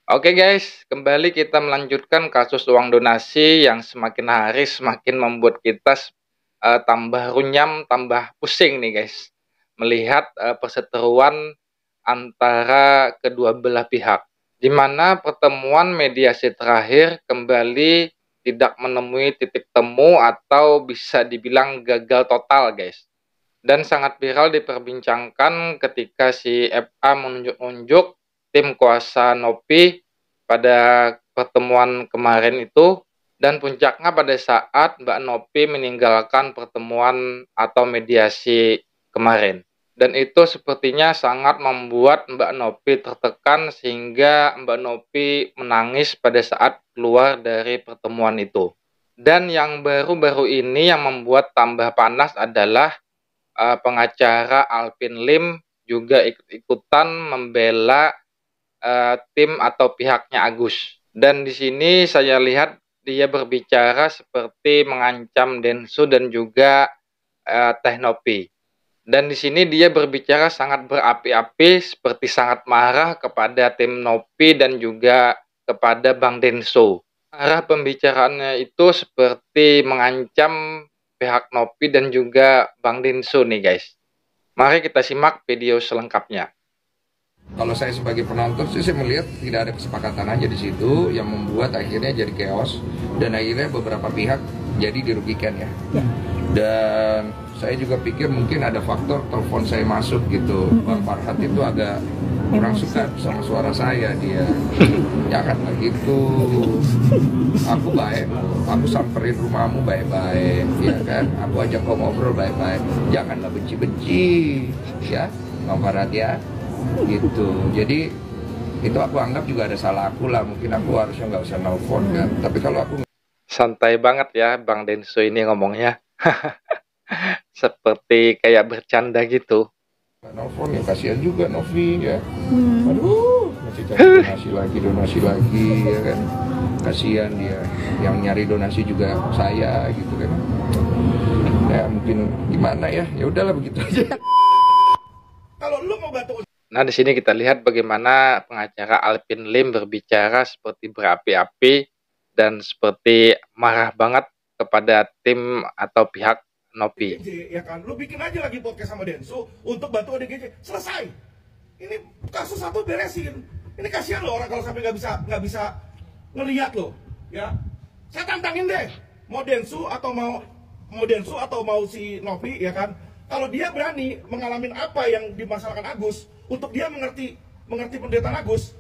Oke guys, kembali kita melanjutkan kasus uang donasi yang semakin hari semakin membuat kita tambah runyam, tambah pusing nih guys. Melihat perseteruan antara kedua belah pihak. Di mana pertemuan mediasi terakhir kembali tidak menemui titik temu atau bisa dibilang gagal total guys. Dan sangat viral diperbincangkan ketika si FA menunjuk-nunjuk tim kuasa Nopi pada pertemuan kemarin itu, dan puncaknya pada saat Mbak Nopi meninggalkan pertemuan atau mediasi kemarin. Dan itu sepertinya sangat membuat Mbak Nopi tertekan sehingga Mbak Nopi menangis pada saat keluar dari pertemuan itu. Dan yang baru-baru ini yang membuat tambah panas adalah pengacara Alvin Lim juga ikut-ikutan membela tim atau pihaknya Agus. Dan di sini saya lihat dia berbicara seperti mengancam Densu dan juga Teh Nopi. Dan di sini dia berbicara sangat berapi-api, seperti sangat marah kepada tim Nopi dan juga kepada Bang Denso. Arah pembicaraannya itu seperti mengancam pihak Nopi dan juga Bang Denso nih guys. Mari kita simak video selengkapnya. Kalau saya sebagai penonton sih saya melihat tidak ada kesepakatan aja di situ yang membuat akhirnya jadi chaos dan akhirnya beberapa pihak jadi dirugikan ya. Dan saya juga pikir mungkin ada faktor telepon saya masuk gitu. Bang Farhat itu agak kurang suka sama suara saya, dia jangan begitu, aku baik, aku samperin rumahmu baik-baik ya kan, aku ajak kau ngobrol baik-baik, janganlah benci-benci ya Bang Farhat ya gitu. Jadi itu aku anggap juga ada salah aku lah, mungkin aku harusnya nggak usah nelfon kan, tapi kalau aku Santai banget ya Bang Denso ini ngomongnya. Seperti kayak bercanda gitu. nggak nelfon ya kasihan juga Novi ya. Aduh, masih cari donasi lagi ya kan, kasihan dia, yang nyari donasi juga saya gitu kan ya, mungkin gimana ya, ya udahlah begitu aja. Kalau lu mau bantu. Nah, di sini kita lihat bagaimana pengacara Alvin Lim berbicara seperti berapi-api dan seperti marah banget kepada tim atau pihak Nopi. Ya kan, lu bikin aja lagi podcast sama Densu untuk bantu ODGJ, selesai. Ini kasus satu beresin. Ini kasihan loh orang kalau sampai nggak bisa ngelihat loh, ya. Saya tantangin deh, mau Densu atau mau si Novi, ya kan. Kalau dia berani mengalami apa yang dimasalahkan Agus, untuk dia mengerti penderitaan Agus,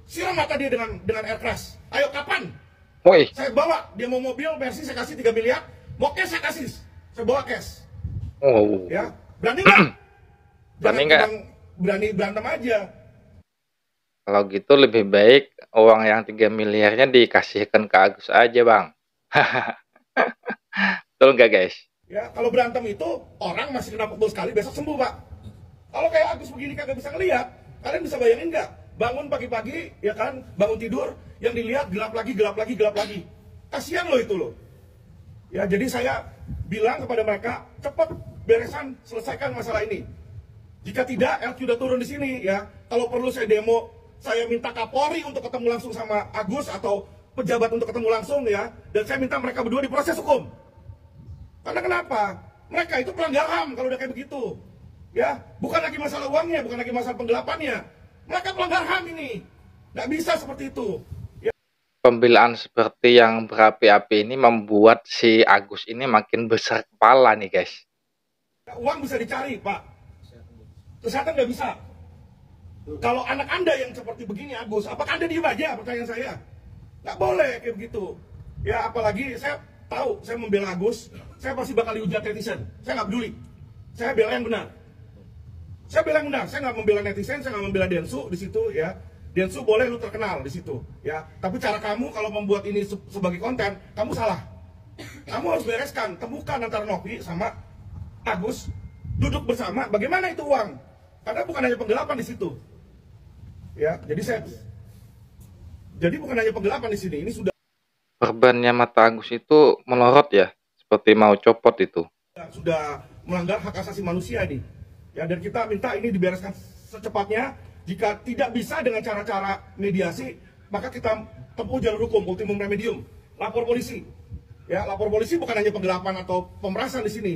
siram mata dia dengan air keras. Ayo kapan? Woi, Saya bawa, dia mau mobil Mercy saya kasih 3 miliar, mau cash saya kasih. Saya bawa cash. oh, Ya, berani nggak? berani nggak? Berani berantem aja. Kalau gitu lebih baik uang yang 3 miliarnya dikasihkan ke Agus aja, Bang. Betul nggak, guys? Ya, kalau berantem itu orang masih kena pukul sekali besok sembuh, Pak. Kalau kayak Agus begini kagak bisa ngelihat, kalian bisa bayangin nggak? Bangun pagi-pagi, ya kan, bangun tidur, yang dilihat gelap lagi, gelap lagi, gelap lagi. Kasihan loh itu loh. Ya, jadi saya bilang kepada mereka, cepat beresan, selesaikan masalah ini. Jika tidak, LQ udah turun di sini ya. Kalau perlu saya demo, saya minta Kapolri untuk ketemu langsung sama Agus atau pejabat untuk ketemu langsung ya. Dan saya minta mereka berdua diproses hukum. Karena kenapa? Mereka itu pelanggar HAM kalau udah kayak begitu. Ya, bukan lagi masalah uangnya, bukan lagi masalah penggelapannya. Mereka pelanggar HAM ini. Nggak bisa seperti itu. Pembelaan seperti yang berapi-api ini membuat si Agus ini makin besar kepala nih, guys. Uang bisa dicari, Pak. Kesehatan nggak bisa. Kalau anak Anda yang seperti begini, Agus, apakah Anda diem aja? Pertanyaan saya. Nggak boleh kayak begitu. Ya, apalagi saya tahu, saya membela Agus, saya pasti bakal dihujat netizen. Saya nggak peduli. Saya bela yang benar. Saya bela yang benar. Saya nggak membela netizen, saya nggak membela Densu di situ ya. Densu boleh lu terkenal di situ ya. Tapi cara kamu kalau membuat ini sebagai konten, kamu salah. Kamu harus bereskan, temukan antara Novi sama Agus, duduk bersama, bagaimana itu uang? Karena bukan hanya penggelapan di situ. Ya, jadi bukan hanya penggelapan di sini. Ini Perbannya mata Agus itu melorot ya, seperti mau copot itu. sudah melanggar hak asasi manusia ini. Ya, dan kita minta ini dibereskan secepatnya. Jika tidak bisa dengan cara-cara mediasi, maka kita tempuh jalur hukum, ultimum remedium, lapor polisi. Ya, lapor polisi bukan hanya penggelapan atau pemerasan di sini.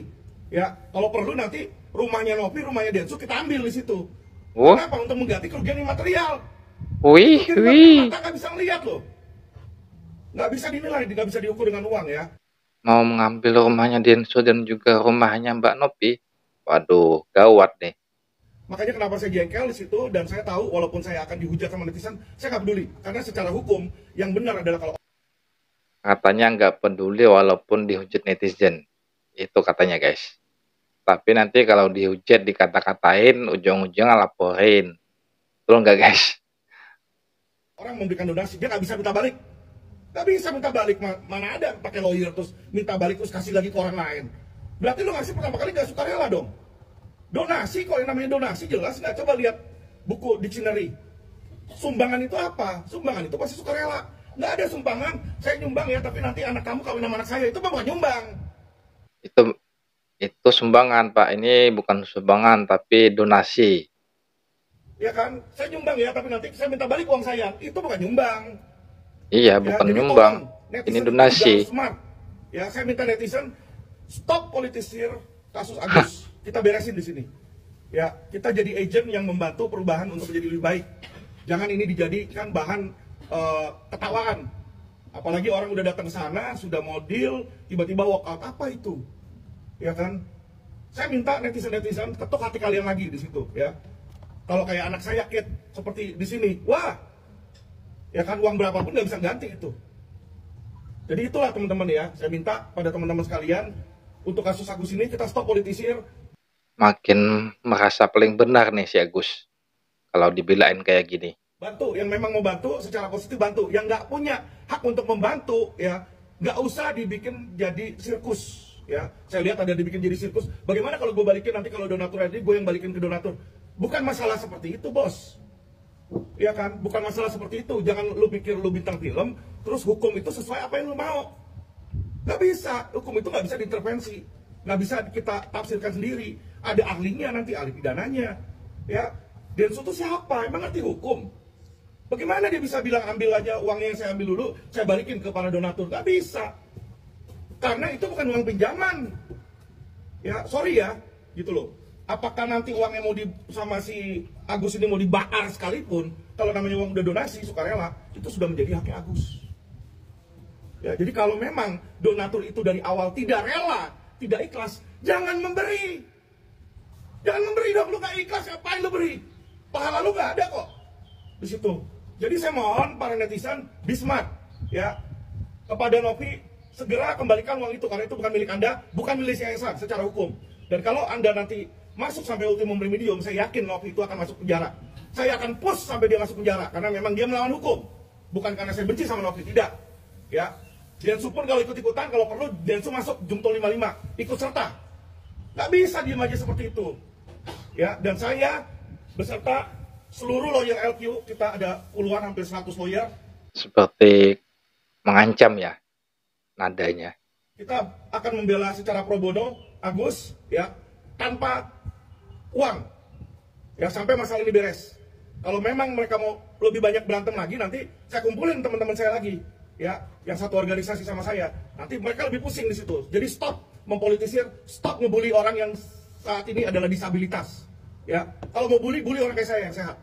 Ya, kalau perlu nanti rumahnya Nopi, rumahnya Densu kita ambil di situ. Oh, Kenapa? Untuk mengganti kerugian material. wih, Kerugian wih. mata nggak bisa lihat loh. Nggak bisa dinilai, nggak bisa diukur dengan uang ya. Mau mengambil rumahnya Denso dan juga rumahnya Mbak Nopi. Waduh, gawat nih. Makanya kenapa saya jengkel di situ, dan saya tahu walaupun saya akan dihujat sama netizen, saya nggak peduli. Karena secara hukum yang benar adalah kalau Katanya nggak peduli walaupun dihujat netizen. Itu katanya guys. Tapi nanti kalau dihujat dikata-katain, ujung-ujungnya laporin. Betul nggak guys? orang memberikan donasi, dia nggak bisa minta balik. Nggak bisa minta balik, mana ada pakai lawyer terus minta balik terus kasih lagi ke orang lain. Berarti lo ngasih pertama kali nggak sukarela dong. Donasi, kok yang namanya donasi jelas nggak? Coba lihat buku dictionary. Sumbangan itu apa? Sumbangan itu pasti sukarela. Nggak ada sumbangan, saya nyumbang ya, tapi nanti anak kamu kawin sama anak saya. Itu bukan nyumbang. Itu sumbangan, Pak. Ini bukan sumbangan tapi donasi. Ya kan? Saya nyumbang ya, tapi nanti saya minta balik uang saya. Itu bukan nyumbang. Iya, Ya, bukan jadi nyumbang. tolong, netizen Ini itu donasi. juga smart. Ya, saya minta netizen stop politisir kasus Agus. Kita beresin di sini. Ya, kita jadi agent yang membantu perubahan untuk menjadi lebih baik. Jangan ini dijadikan bahan ketawaan. Apalagi orang udah datang ke sana, sudah mau deal, tiba-tiba walk out. Apa itu? Ya kan? Saya minta netizen-netizen ketuk hati kalian lagi di situ, ya. Kalau kayak anak saya Kit seperti di sini, wah, ya kan uang berapapun nggak bisa ganti itu. Jadi itulah teman-teman ya, saya minta pada teman-teman sekalian untuk kasus Agus ini kita stop politisir. Makin merasa paling benar nih si Agus. Kalau dibilain kayak gini. Bantu, yang memang mau bantu secara positif bantu. Yang nggak punya hak untuk membantu ya nggak usah dibikin jadi sirkus. Ya, saya lihat ada dibikin jadi sirkus. Bagaimana kalau gue balikin nanti kalau donatur ini gue yang balikin ke donatur? Bukan masalah seperti itu, bos. Ya kan, bukan masalah seperti itu. Jangan lu pikir lu bintang film, terus hukum itu sesuai apa yang lu mau. Nggak bisa, hukum itu nggak bisa diintervensi, nggak bisa kita tafsirkan sendiri. Ada ahlinya nanti, ahli pidananya. Ya, Densu itu siapa? Emang ngerti hukum? Bagaimana dia bisa bilang ambil aja uangnya yang saya ambil dulu, saya balikin ke para donatur? Nggak bisa. Karena itu bukan uang pinjaman. Ya, sorry ya, gitu loh. Apakah nanti uangnya mau sama si Agus ini mau dibakar sekalipun, kalau namanya uang udah donasi, sukarela, itu sudah menjadi haknya Agus. Ya, jadi kalau memang donatur itu dari awal tidak rela, tidak ikhlas, jangan memberi. Jangan memberi dong, lu gak ikhlas, ngapain lu beri? Pahala lu gak ada kok di situ. Jadi saya mohon para netizen, be smart, ya. Kepada Novi, segera kembalikan uang itu, karena itu bukan milik Anda, bukan milik saya secara hukum. Dan kalau Anda nanti masuk sampai ultimum remedium, saya yakin Novi itu akan masuk penjara. Saya akan push sampai dia masuk penjara, karena memang dia melawan hukum. Bukan karena saya benci sama Novi, tidak. Ya, Densu pun kalau ikut-ikutan, kalau perlu Densu masuk Jumto 55, ikut serta. Nggak bisa diem aja seperti itu. Ya, dan saya beserta seluruh lawyer LQ, kita ada puluhan hampir 100 lawyer. Seperti mengancam ya nadanya. Kita akan membela secara pro bono Agus ya, tanpa uang. Ya, sampai masalah ini beres. Kalau memang mereka mau lebih banyak berantem lagi, nanti saya kumpulin teman-teman saya lagi. Ya, yang satu organisasi sama saya. Nanti mereka lebih pusing di situ. Jadi stop mempolitisir, stop ngebully orang yang saat ini adalah disabilitas. Ya, kalau mau bully orang kayak saya yang sehat.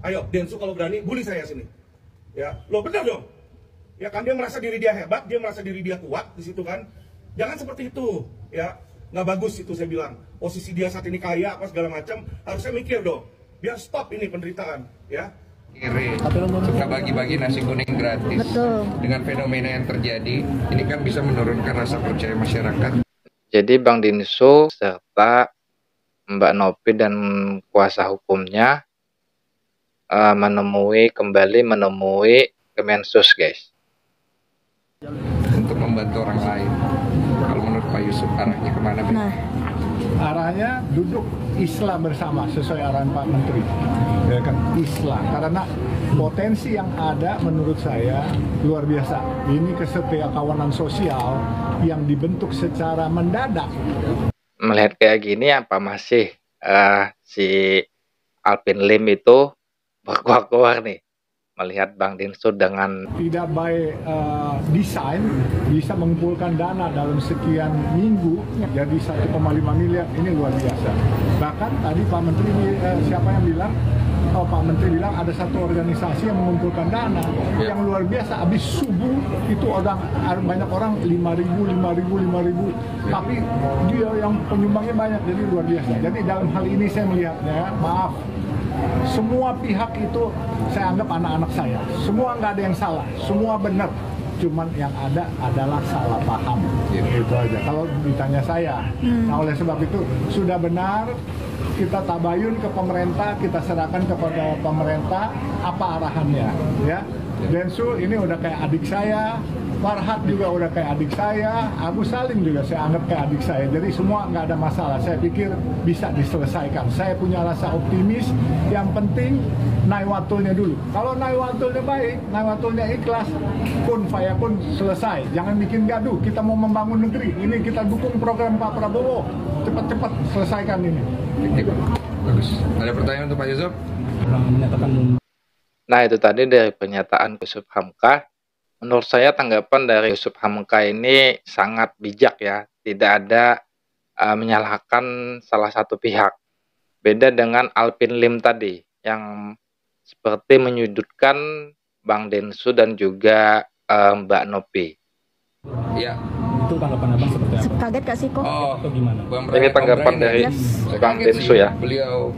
Ayo, Densu kalau berani bully saya sini. Ya, lo benar dong. Ya kan, dia merasa diri dia hebat, dia merasa diri dia kuat di situ kan. Jangan seperti itu, ya. Nggak bagus itu saya bilang. Posisi dia saat ini kaya apa segala macam, harusnya mikir dong. Biar stop ini penderitaan, ya. Kiri, suka bagi-bagi nasi kuning gratis. Betul. Dengan fenomena yang terjadi, ini kan bisa menurunkan rasa percaya masyarakat. Jadi Bang Dinso serta Mbak Nopi dan kuasa hukumnya menemui Kemensos guys. Untuk membantu orang lain. Kalau menurut Pak Yusuf arahnya kemana? Nah, arahnya duduk Islam bersama sesuai arahan Pak Menteri, ya kan, Islam, karena potensi yang ada menurut saya luar biasa. Ini kesetiaan kawanan sosial yang dibentuk secara mendadak. Melihat kayak gini apa masih si Alvin Lim itu berkuak-kuak nih melihat Bang Dinsu dengan tidak baik desain bisa mengumpulkan dana dalam sekian minggu jadi 1,5 miliar, ini luar biasa. Bahkan tadi Pak Menteri siapa yang bilang? Oh, Pak Menteri bilang ada satu organisasi yang mengumpulkan dana yang luar biasa. Habis subuh itu banyak orang 5.000, tapi dia yang penyumbangnya banyak, jadi luar biasa. Jadi dalam hal ini saya melihatnya, maaf, semua pihak itu saya anggap anak-anak saya. Semua nggak ada yang salah, semua benar. Cuman yang ada adalah salah paham. Itu aja. Kalau ditanya saya, nah oleh sebab itu sudah benar kita tabayun ke pemerintah, kita serahkan kepada pemerintah apa arahannya, ya. Densu ini udah kayak adik saya, Farhad juga udah kayak adik saya, Agus Salim juga saya anggap kayak adik saya. Jadi semua nggak ada masalah. Saya pikir bisa diselesaikan. Saya punya rasa optimis. Yang penting naywatulnya dulu. Kalau naywatulnya baik, naywatulnya ikhlas, kun fayakun selesai. Jangan bikin gaduh. Kita mau membangun negeri. Ini kita dukung program Pak Prabowo. Cepat-cepat selesaikan ini. Bagus. Ada pertanyaan untuk Pak Yusuf? Nah, itu tadi dari pernyataan Yusuf Hamka. Menurut saya tanggapan dari Yusuf Hamka ini sangat bijak ya. Tidak ada menyalahkan salah satu pihak. Beda dengan Alvin Lim tadi yang seperti menyudutkan Bang Dinsu dan juga Mbak Nopi. Ya. Itu tanggapan abang seperti apa? Kaget gak sih kok? Atau gimana? Ini tanggapan dari Bang Dinsu ya. Beliau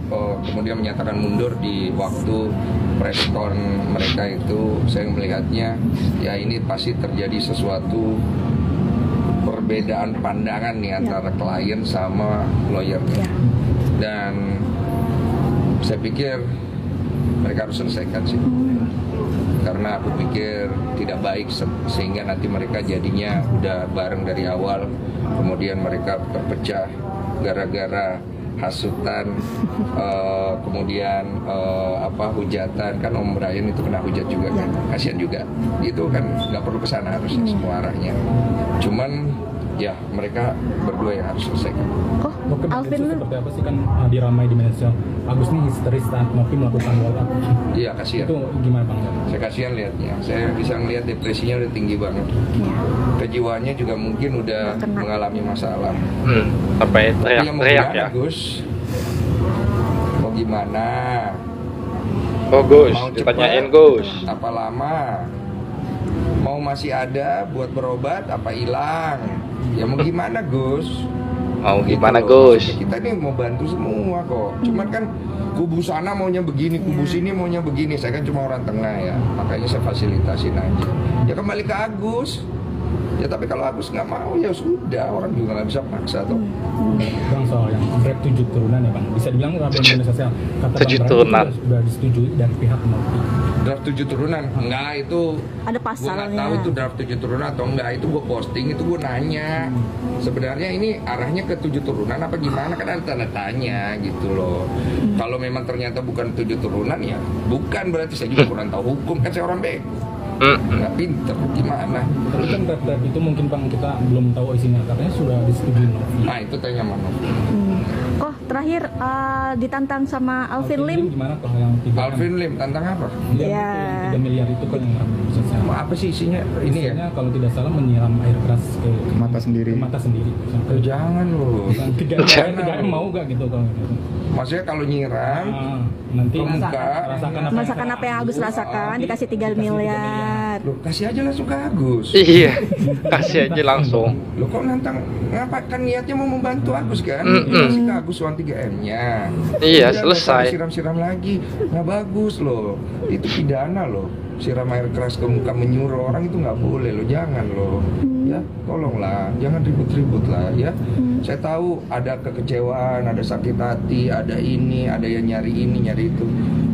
kemudian menyatakan mundur di waktu press con mereka itu. Saya melihatnya ya ini pasti terjadi sesuatu perbedaan pandangan nih antara klien sama lawyernya. Dan saya pikir mereka harus selesaikan sih. Karena aku pikir tidak baik sehingga nanti mereka jadinya udah bareng dari awal, kemudian mereka terpecah gara-gara hasutan, kemudian hujatan. Kan Om Brian itu kena hujat juga kan, kasihan juga. Itu kan nggak perlu kesana harusnya semua arahnya. Cuman ya mereka berdua yang harus selesaikan. Alvin lu seperti apa sih kan diramai di media sosial? Agus nih histeris saat Nopi melakukan walk up. Iya kasihan. Itu gimana Bang? Saya kasihan lihatnya. Saya bisa ngelihat depresinya udah tinggi banget. Kejiwaannya juga mungkin udah mengalami masalah. Sampai teriak-teriak ya. Gus? Mau gimana? Oh Gus, Mau ditanyain cepet? Gus. Apa lama? Mau masih ada buat berobat? Apa hilang? Ya mau gimana Gus? Mau gimana Gitu loh. Gus? Maksudnya kita ini mau bantu semua kok. Cuman kan kubu sana maunya begini, kubu sini maunya begini. Saya kan cuma orang tengah ya, makanya saya fasilitasin aja. Ya kembali ke Agus. Ya tapi kalau Agus nggak mau ya sudah, orang juga nggak bisa maksa tuh. Bang soal yang draft 7 turunan ya Bang, bisa dibilang rapat media sosial kata 7 Bang Brian turunan. itu sudah disetujui dari pihak Nopi. Draft 7 turunan? Enggak, itu ada gue nggak pasalnya. tahu itu draft 7 turunan atau enggak. Itu gue posting, itu gue nanya sebenarnya ini arahnya ke 7 turunan apa gimana, kan ada tanda tanya gitu loh. Kalau memang ternyata bukan 7 turunan ya bukan, berarti saya juga kurang tahu hukum, kan saya orang bego, nggak pinter gimana. Tapi kan draft itu mungkin Bang kita belum tahu isinya, katanya sudah disetujui Nopi. Nah itu tanya mana. Kok terakhir ditantang sama Alvin Lim? Gimana kalau yang 3 Alvin Lim tantang apa? Ya. 3 miliar itu kan yang rapat media sosial. Mau apa sih isinya? Ini ya? Isinya kalau tidak salah menyiram air keras ke Mata sendiri. Ke mata sendiri. Oh, jangan loh. 3M mau gak gitu kalau gitu? Maksudnya kalau nyiram Nanti ke muka, Masakan apa yang Agus rasakan dikasih 3 miliar. loh kasih aja langsung ke Agus. Iya, kasih aja langsung. Lo kok nantang, ngapa kan niatnya mau membantu Agus kan? Kasih ke Agus uang 3M-nya. Iya, Udah, selesai. nggak usah siram-siram lagi, nggak bagus loh. Itu pidana loh. Siram air keras ke muka menyuruh orang itu nggak boleh loh, jangan loh. Ya, tolonglah, jangan ribut-ribut lah ya. Saya tahu ada kekecewaan, ada sakit hati, ada ini, ada yang nyari ini, nyari itu.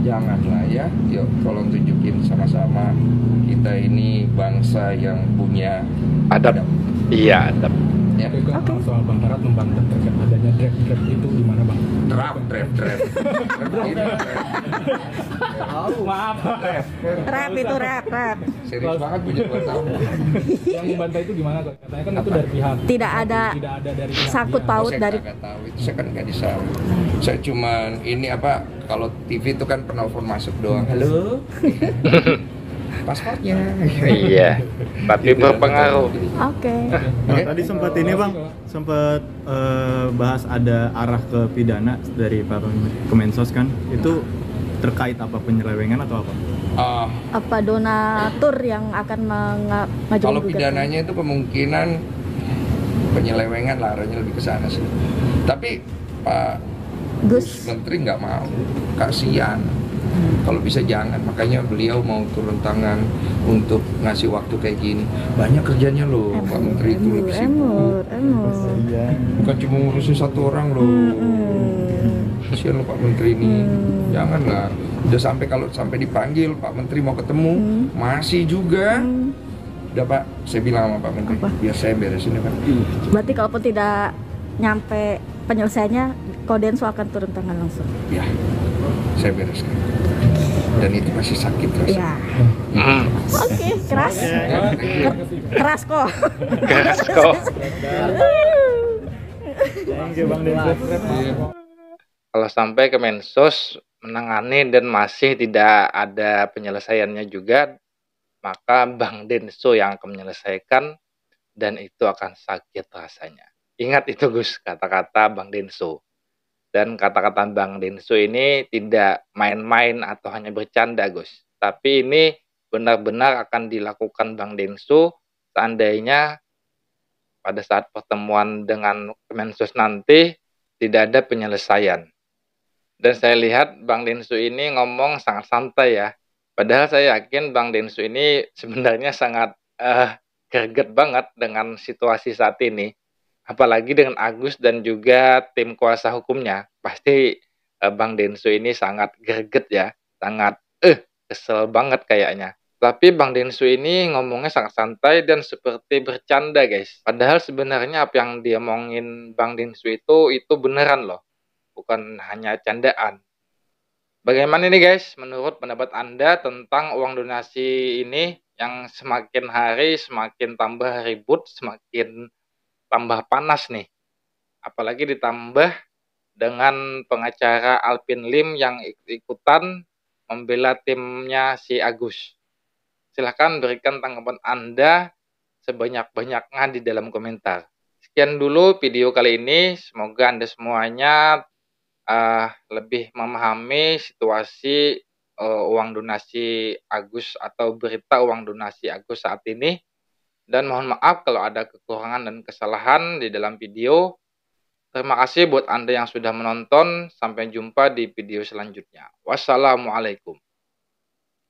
Janganlah ya. Yuk, tolong tunjukin sama-sama kita ini bangsa yang punya Adab. Iya, adab. ya. Tapi soal Bang Barat membantah terkait adanya draft itu gimana Bang? Draft. Maaf. Rap itu rap. Serius banget punya buat tahu. Yang membantah itu gimana? Katanya kan itu dari pihak. Tidak ada dari pihak sangkut dia. paut Saya dari nggak tahu itu, saya kan nggak disambut. Saya cuman ini apa Kalau TV itu kan penelpon masuk doang. Halo. Paspornya. Iya, tapi Gitu, berpengaruh. Oke. Nah, tadi sempat ini bang, sempat bahas ada arah ke pidana dari Pak Kemensos kan, itu terkait apa, penyelewengan atau apa? Apa donatur yang akan mengajukan Kalau gugatan? pidananya itu kemungkinan penyelewengan lah, arahnya lebih ke sana sih. Tapi Pak Gus. Menteri nggak mau, kasihan. Kalau bisa jangan, makanya beliau mau turun tangan untuk ngasih waktu kayak gini. Banyak kerjanya loh, Pak Menteri itu lebih sibuk. Bukan cuma ngurusin satu orang loh. Kasihan loh Pak Menteri ini. Janganlah. Udah sampai kalau sampai dipanggil Pak Menteri mau ketemu, masih juga. Udah Pak, saya bilang sama Pak Menteri, biar saya beresin ya Pak. Berarti kalaupun tidak nyampe penyelesaiannya, Kodensu akan turun tangan langsung. Ya, saya bereskan. Dan itu masih sakit rasanya. Ya. Oke, keras. Keras kok. Keras kok. Thank you Bang Densus. Kalau sampai Kemensos menangani dan masih tidak ada penyelesaiannya juga, maka Bang Denso yang akan menyelesaikan, dan itu akan sakit rasanya. Ingat itu Gus, kata-kata Bang Denso. Dan kata-kata Bang Denso ini tidak main-main atau hanya bercanda Gus. Tapi ini benar-benar akan dilakukan Bang Denso seandainya pada saat pertemuan dengan Kemensos nanti tidak ada penyelesaian. Dan saya lihat Bang Denso ini ngomong sangat santai ya. Padahal saya yakin Bang Denso ini sebenarnya sangat greget banget dengan situasi saat ini. Apalagi dengan Agus dan juga tim kuasa hukumnya. Pasti Bang Denso ini sangat greget ya. Sangat kesel banget kayaknya. Tapi Bang Denso ini ngomongnya sangat santai dan seperti bercanda guys. Padahal sebenarnya apa yang dia omongin Bang Denso itu beneran loh. Bukan hanya candaan. Bagaimana nih guys, menurut pendapat Anda tentang uang donasi ini yang semakin hari semakin tambah ribut, semakin tambah panas nih. Apalagi ditambah dengan pengacara Alvin Lim yang ikutan membela timnya si Agus. Silahkan berikan tanggapan Anda sebanyak-banyaknya di dalam komentar. Sekian dulu video kali ini, semoga Anda semuanya lebih memahami situasi uang donasi Agus atau berita uang donasi Agus saat ini. Dan mohon maaf kalau ada kekurangan dan kesalahan di dalam video. Terima kasih buat Anda yang sudah menonton. Sampai jumpa di video selanjutnya. Wassalamualaikum.